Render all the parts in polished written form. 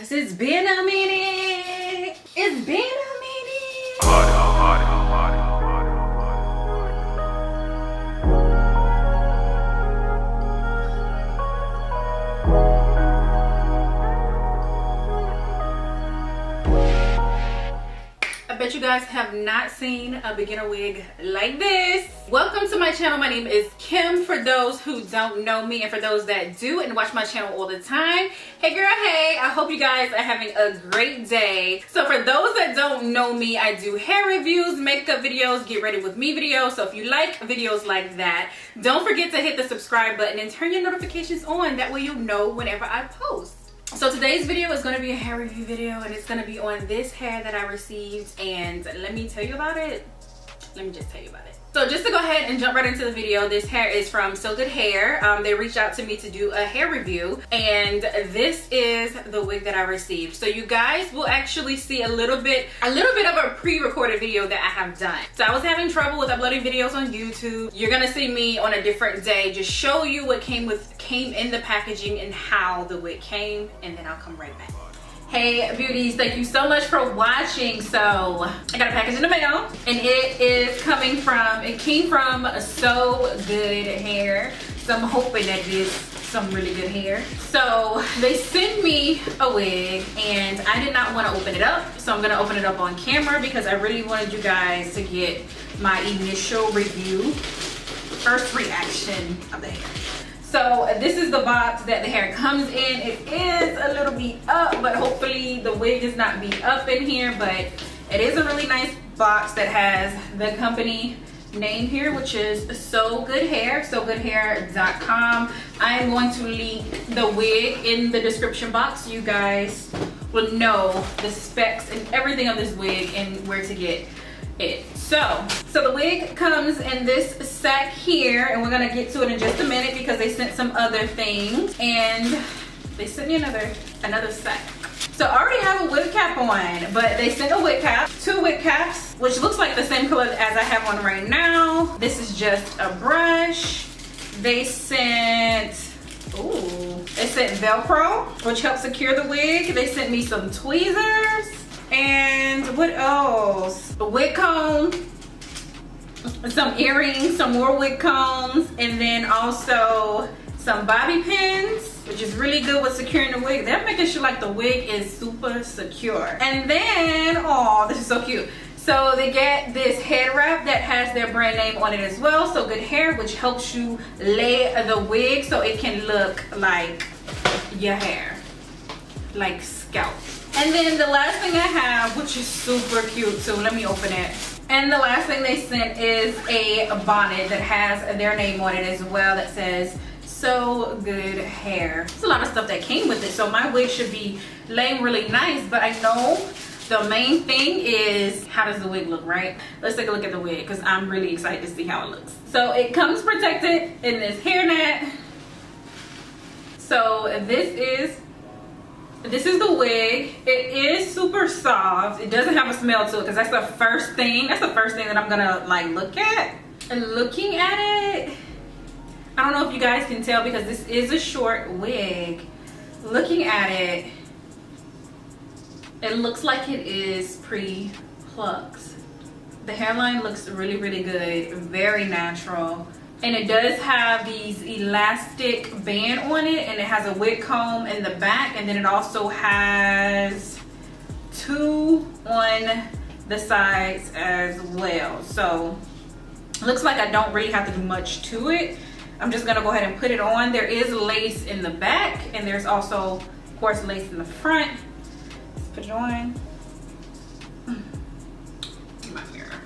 Cause it's been a minute. It's been a minute. I bet you guys have not seen a beginner wig like this. Welcome to my channel. My name is Kim, for those who don't know me, and for those that do and watch my channel all the time. Hey girl, hey, I hope you guys are having a great day. So for those that don't know me, I do hair reviews, makeup videos, get ready with me videos. So if you like videos like that, don't forget to hit the subscribe button and turn your notifications on. That way you'll know whenever I post. So today's video is going to be a hair review video, and it's going to be on this hair that I received. And let me tell you about it. Let me just tell you about it. So just to go ahead and jump right into the video, this hair is from Sogoodhair. They reached out to me to do a hair review, and this is the wig that I received. So you guys will actually see a little bit of a pre-recorded video that I have done. So I was having trouble with uploading videos on YouTube. You're gonna see me on a different day just show you what came in the packaging and how the wig came, and then I'll come right back. Hey beauties, thank you so much for watching. So I got a package in the mail, and it came from Sogoodhair. So I'm hoping that it is some really good hair. So they sent me a wig, and I did not want to open it up. So I'm gonna open it up on camera because I really wanted you guys to get my initial review, first reaction of the hair. So this is the box that the hair comes in. It is a little beat up, but hopefully the wig is not beat up in here. But it is a really nice box that has the company name here, which is Sogoodhair, sogoodhair.com. I am going to link the wig in the description box. You guys will know the specs and everything of this wig and where to get it. So the wig comes in this sack here, and we're gonna get to it in just a minute because they sent some other things, and they sent me another sack. So I already have a wig cap on, but they sent a wig cap, 2 wig caps, which looks like the same color as I have on right now. This is just a brush. They sent Velcro, which helps secure the wig. They sent me some tweezers. And what else? A wig comb, some earrings, some more wig combs, and then also some bobby pins, which is really good with securing the wig. They're making sure like the wig is super secure. And then, oh, this is so cute. So they get this head wrap that has their brand name on it as well, Sogoodhair, which helps you lay the wig so it can look like your hair, like scalp. And then the last thing I have, which is super cute, so let me open it. And the last thing they sent is a bonnet that has their name on it as well, that says Sogoodhair. There's a lot of stuff that came with it, so my wig should be laying really nice, but I know the main thing is, how does the wig look, right? Let's take a look at the wig, because I'm really excited to see how it looks. So it comes protected in this hairnet. So this is the wig. It is super soft. It doesn't have a smell to it, because that's the first thing that I'm gonna like look at. And looking at it, I don't know if you guys can tell because this is a short wig. Looking at it, it looks like it is pre-plucked. The hairline looks really, really good, very natural. And it does have these elastic band on it, and it has a wig comb in the back, and then it also has 2 on the sides as well. So looks like I don't really have to do much to it. I'm just gonna go ahead and put it on. There is lace in the back, and there's also, of course, lace in the front. Let's put it on. My mirror.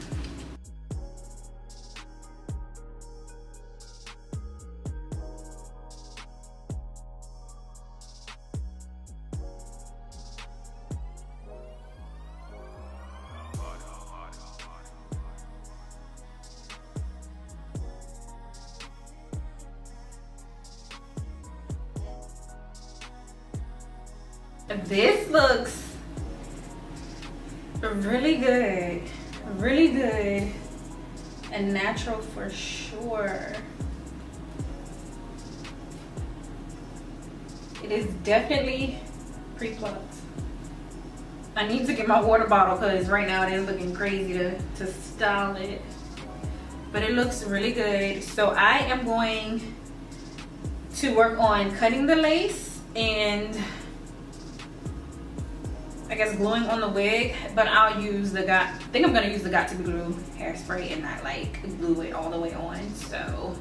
This looks really good and natural for sure. It is definitely Pre-Plucked. I need to get my water bottle because right now it is looking crazy to style it. But it looks really good. So I am going to work on cutting the lace and I guess gluing on the wig, but I'll use I think I'm gonna use the Got To Be Glue hairspray and not like glue it all the way on. So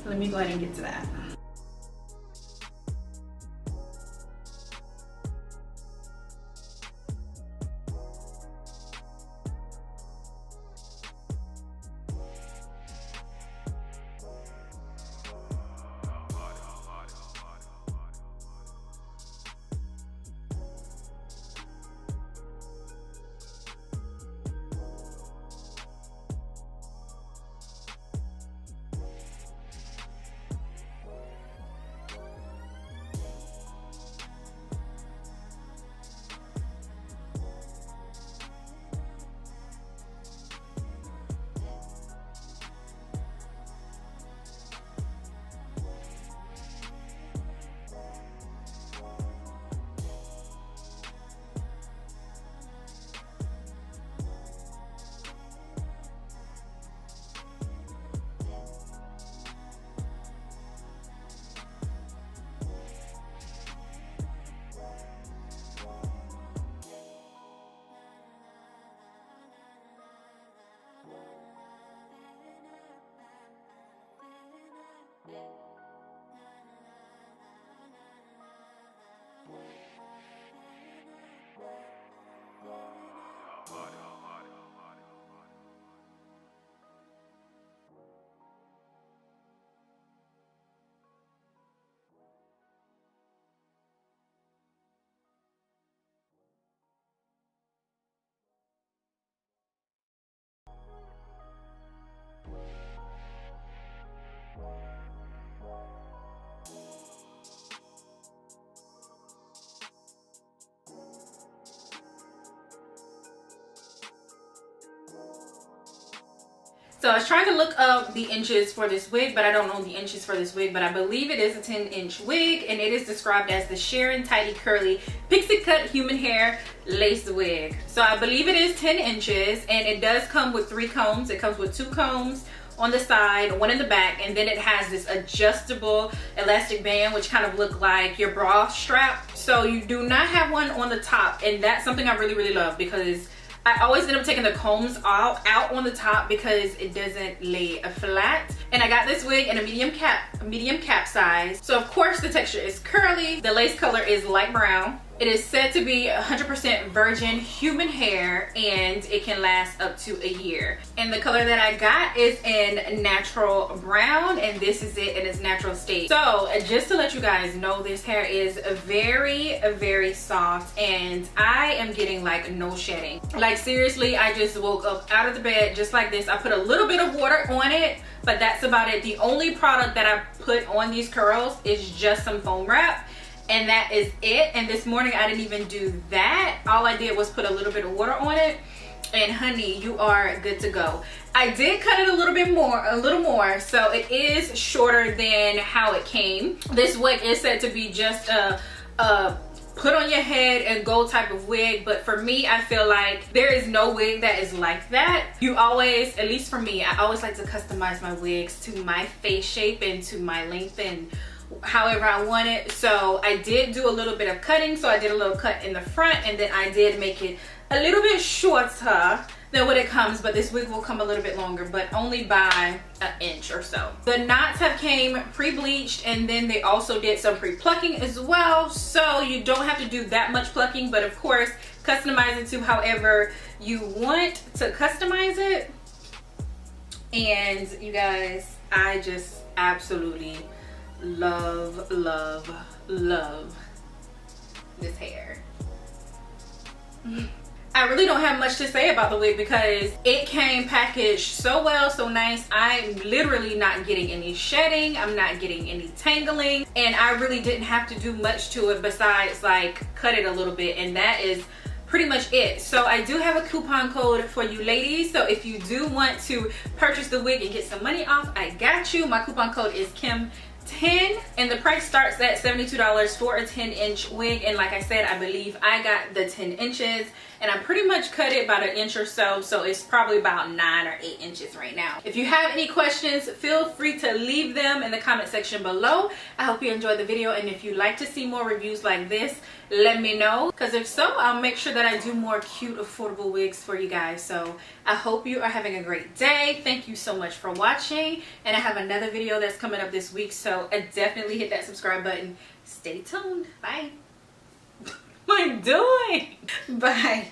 let me go ahead and get to that. So I was trying to look up the inches for this wig, but I don't know the inches for this wig, but I believe it is a 10-inch wig, and it is described as the SHARON Tidy Curly Pixie Cut Human Hair Lace Wig. So I believe it is 10 inches, and it does come with 3 combs. It comes with 2 combs on the side, 1 in the back, and then it has this adjustable elastic band which kind of look like your bra strap. So you do not have one on the top, and that's something I really love, because I always end up taking the combs out on the top because it doesn't lay flat. And I got this wig in a medium cap size. So of course the texture is curly. The lace color is light brown. It is said to be 100% virgin human hair, and it can last up to a year. And the color that I got is in natural brown, and this is it in its natural state. So just to let you guys know, this hair is very soft, and I am getting like no shedding. Like seriously, I just woke up out of the bed just like this. I put a little bit of water on it, but that's about it. The only product that I put on these curls is just some foam wrap, and that is it. And this morning I didn't even do that. All I did was put a little bit of water on it, and honey, you are good to go. I did cut it a little more, so it is shorter than how it came. This wig is said to be just a put on your head and go type of wig, but for me, I feel like there is no wig that is like that. You always, at least for me, I always like to customize my wigs to my face shape and to my length and however I want it. So I did do a little bit of cutting. So I did a little cut in the front, and then I did make it a little bit shorter than what it comes, but this wig will come a little bit longer, but only by an inch or so. The knots have came pre-bleached, and then they also did some pre-plucking as well, so you don't have to do that much plucking, but of course customize it to however you want to customize it. And you guys, I just absolutely love this hair. I really don't have much to say about the wig because it came packaged so well, so nice. I'm literally not getting any shedding, I'm not getting any tangling, and I really didn't have to do much to it besides like cut it a little bit, and that is pretty much it. So I do have a coupon code for you ladies, so if you do want to purchase the wig and get some money off, I got you. My coupon code is 10, and the price starts at $72 for a 10-inch wig. And like I said, I believe I got the 10 inches, and I pretty much cut it about an inch or so, so it's probably about 9 or 8 inches right now. If you have any questions, feel free to leave them in the comment section below. I hope you enjoyed the video, and if you'd like to see more reviews like this, let me know, because if so, I'll make sure that I do more cute affordable wigs for you guys. So I hope you are having a great day. Thank you so much for watching, and I have another video that's coming up this week, so definitely hit that subscribe button. Stay tuned. Bye. What am I doing? Bye.